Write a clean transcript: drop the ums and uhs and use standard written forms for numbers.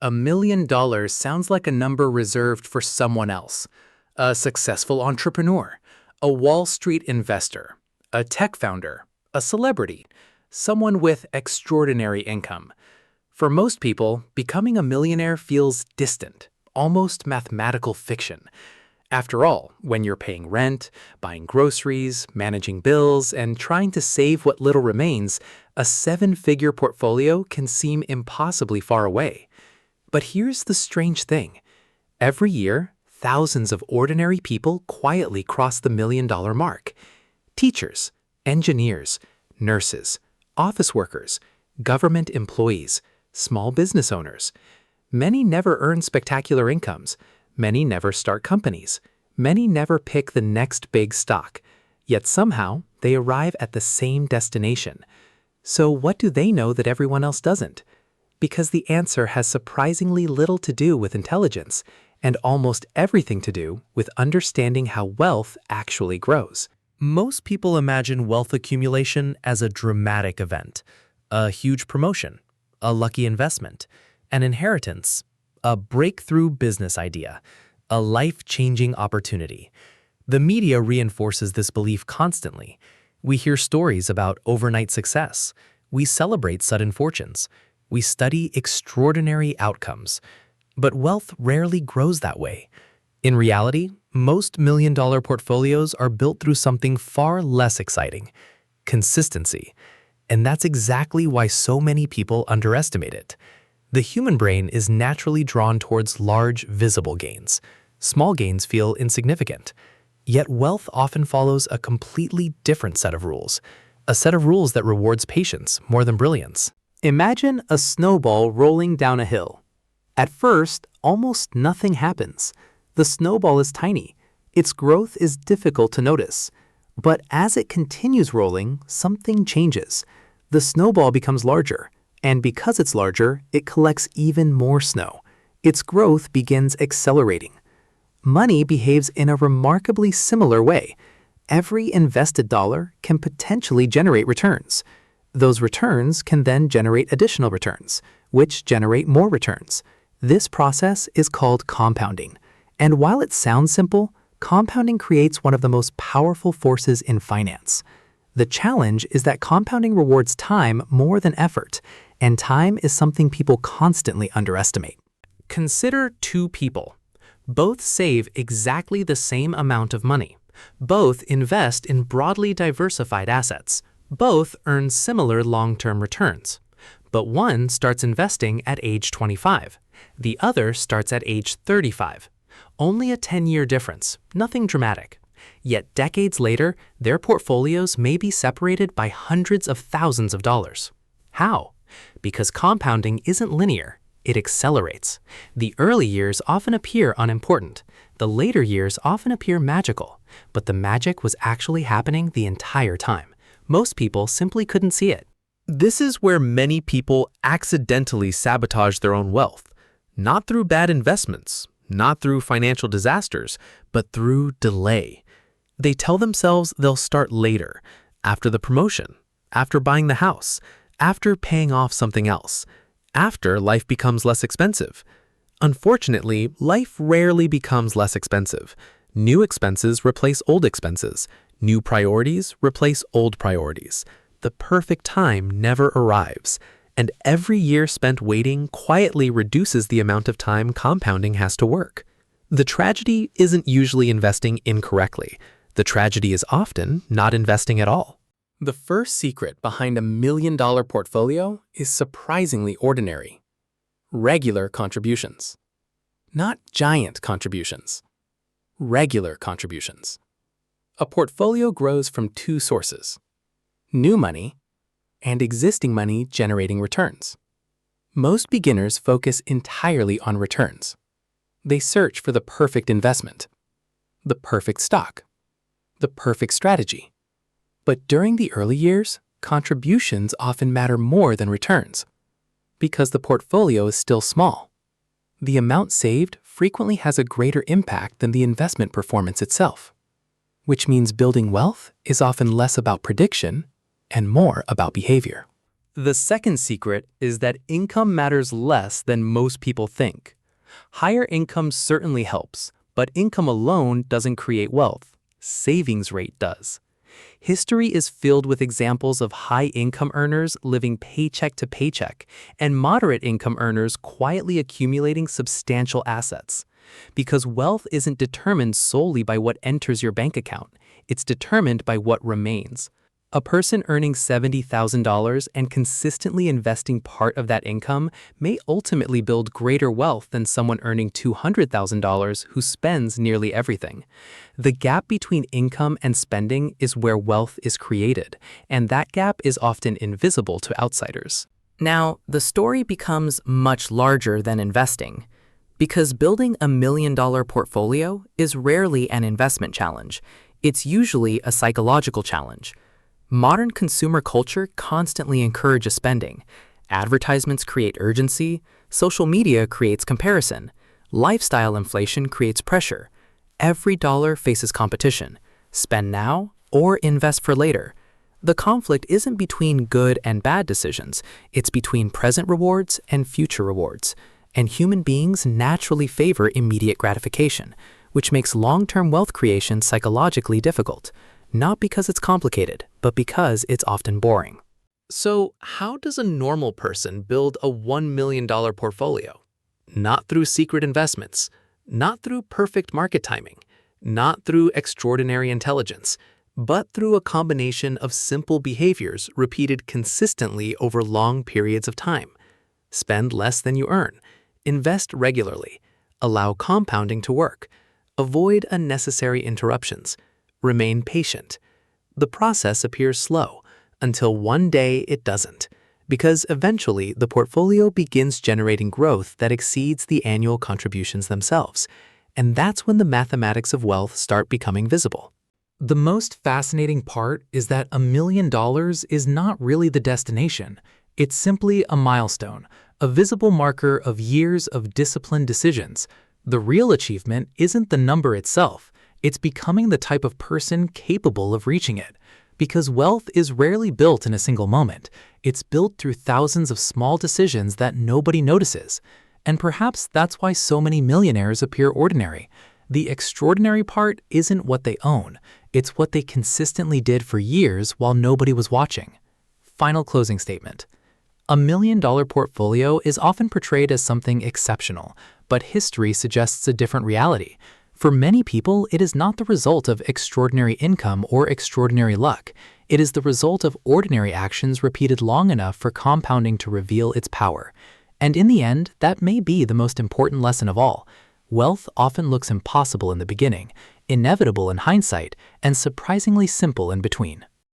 $1 million sounds like a number reserved for someone else. A successful entrepreneur, a Wall Street investor, a tech founder, a celebrity, someone with extraordinary income. For most people, becoming a millionaire feels distant, almost mathematical fiction. After all, when you're paying rent, buying groceries, managing bills, and trying to save what little remains, a seven-figure portfolio can seem impossibly far away. But here's the strange thing. Every year, thousands of ordinary people quietly cross the million-dollar mark. Teachers, engineers, nurses, office workers, government employees, small business owners. Many never earn spectacular incomes. Many never start companies. Many never pick the next big stock. Yet somehow, they arrive at the same destination. So what do they know that everyone else doesn't? Because the answer has surprisingly little to do with intelligence and almost everything to do with understanding how wealth actually grows. Most people imagine wealth accumulation as a dramatic event, a huge promotion, a lucky investment, an inheritance, a breakthrough business idea, a life-changing opportunity. The media reinforces this belief constantly. We hear stories about overnight success. We celebrate sudden fortunes. We study extraordinary outcomes. But wealth rarely grows that way. In reality, most million-dollar portfolios are built through something far less exciting: consistency. And that's exactly why so many people underestimate it. The human brain is naturally drawn towards large, visible gains. Small gains feel insignificant. Yet wealth often follows a completely different set of rules, a set of rules that rewards patience more than brilliance. Imagine a snowball rolling down a hill. At first, almost nothing happens. The snowball is tiny. Its growth is difficult to notice. But as it continues rolling, something changes. The snowball becomes larger, and because it's larger, it collects even more snow. Its growth begins accelerating. Money behaves in a remarkably similar way. Every invested dollar can potentially generate returns. Those returns can then generate additional returns, which generate more returns. This process is called compounding. And while it sounds simple, compounding creates one of the most powerful forces in finance. The challenge is that compounding rewards time more than effort, and time is something people constantly underestimate. Consider two people. Both save exactly the same amount of money. Both invest in broadly diversified assets. Both earn similar long-term returns. But one starts investing at age 25. The other starts at age 35. Only a 10-year difference, nothing dramatic. Yet decades later, their portfolios may be separated by hundreds of thousands of dollars. How? Because compounding isn't linear, it accelerates. The early years often appear unimportant. The later years often appear magical. But the magic was actually happening the entire time. Most people simply couldn't see it. This is where many people accidentally sabotage their own wealth, not through bad investments, not through financial disasters, but through delay. They tell themselves they'll start later, after the promotion, after buying the house, after paying off something else, after life becomes less expensive. Unfortunately, life rarely becomes less expensive. New expenses replace old expenses. New priorities replace old priorities. The perfect time never arrives, and every year spent waiting quietly reduces the amount of time compounding has to work. The tragedy isn't usually investing incorrectly. The tragedy is often not investing at all. The first secret behind a million-dollar portfolio is surprisingly ordinary. Regular contributions. Not giant contributions. Regular contributions. A portfolio grows from two sources: new money and existing money generating returns. Most beginners focus entirely on returns. They search for the perfect investment, the perfect stock, the perfect strategy. But during the early years, contributions often matter more than returns because the portfolio is still small. The amount saved frequently has a greater impact than the investment performance itself, which means building wealth is often less about prediction and more about behavior. The second secret is that income matters less than most people think. Higher income certainly helps, but income alone doesn't create wealth. Savings rate does. History is filled with examples of high-income earners living paycheck to paycheck and moderate-income earners quietly accumulating substantial assets. Because wealth isn't determined solely by what enters your bank account, it's determined by what remains. A person earning $70,000 and consistently investing part of that income may ultimately build greater wealth than someone earning $200,000 who spends nearly everything. The gap between income and spending is where wealth is created, and that gap is often invisible to outsiders. Now, the story becomes much larger than investing, because building $1 million portfolio is rarely an investment challenge. It's usually a psychological challenge. Modern consumer culture constantly encourages spending. Advertisements create urgency, social media creates comparison, lifestyle inflation creates pressure. Every dollar faces competition. Spend now or invest for later. The conflict isn't between good and bad decisions, it's between present rewards and future rewards. And human beings naturally favor immediate gratification, which makes long-term wealth creation psychologically difficult. Not because it's complicated, but because it's often boring. So, how does a normal person build a $1 million portfolio? Not through secret investments, not through perfect market timing, not through extraordinary intelligence, but through a combination of simple behaviors repeated consistently over long periods of time. Spend less than you earn, invest regularly, allow compounding to work, avoid unnecessary interruptions, remain patient. The process appears slow until one day it doesn't, because eventually the portfolio begins generating growth that exceeds the annual contributions themselves, and that's when the mathematics of wealth start becoming visible. The most fascinating part is that $1 million is not really the destination. It's simply a milestone, a visible marker of years of disciplined decisions. The real achievement isn't the number itself. It's becoming the type of person capable of reaching it. Because wealth is rarely built in a single moment. It's built through thousands of small decisions that nobody notices. And perhaps that's why so many millionaires appear ordinary. The extraordinary part isn't what they own. It's what they consistently did for years while nobody was watching. Final closing statement. $1 million portfolio is often portrayed as something exceptional, but history suggests a different reality. For many people, it is not the result of extraordinary income or extraordinary luck. It is the result of ordinary actions repeated long enough for compounding to reveal its power. And in the end, that may be the most important lesson of all. Wealth often looks impossible in the beginning, inevitable in hindsight, and surprisingly simple in between.